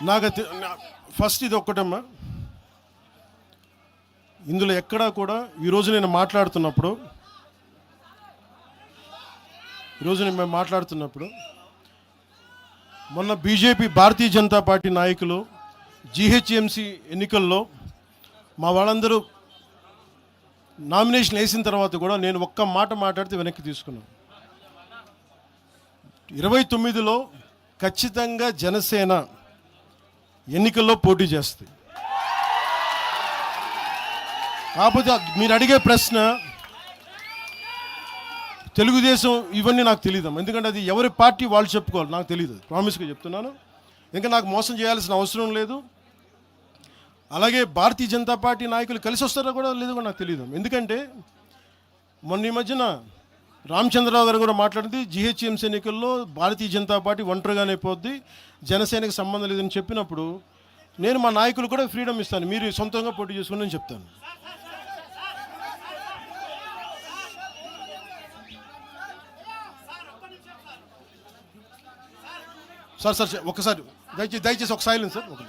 నాకు ఫస్ట్ ఇది ఒక్కటమ్మా, ఇందులో ఎక్కడా కూడా ఈరోజు నేను మాట్లాడుతున్నప్పుడు మొన్న బీజేపీ భారతీయ జనతా పార్టీ నాయకులు జీహెచ్ఎంసీ ఎన్నికల్లో మా వాళ్ళందరూ నామినేషన్ వేసిన తర్వాత కూడా నేను ఒక్క మాట మాట్లాడితే వెనక్కి తీసుకున్నాను. 29లో ఖచ్చితంగా జనసేన ఎన్నికల్లో పోటీ చేస్తుంది. కాకపోతే మీరు అడిగే ప్రశ్న తెలుగుదేశం ఇవన్నీ నాకు తెలియదు, ఎందుకంటే అది ఎవరి పార్టీ వాళ్ళు చెప్పుకోవాలి, నాకు తెలియదు. ప్రామిస్గా చెప్తున్నాను, ఇంకా నాకు మోసం చేయాల్సిన అవసరం లేదు. అలాగే భారతీయ జనతా పార్టీ నాయకులు కలిసి వస్తారో కూడా లేదో కూడా నాకు తెలియదు. ఎందుకంటే మొన్న ఈ మధ్యన రామచంద్రరావు గారు కూడా మాట్లాడింది, జీహెచ్ఎంసీ ఎన్నికల్లో భారతీయ జనతా పార్టీ ఒంటరిగానే పోద్ది, జనసేనకి సంబంధం లేదని చెప్పినప్పుడు నేను మా నాయకులు కూడా ఫ్రీడమ్ ఇస్తాను, మీరు సొంతంగా పోటీ చేసుకుని అని చెప్తాను. సార్ ఒకసారి దయచేసి ఒక సైలెన్స్ సార్. ఒక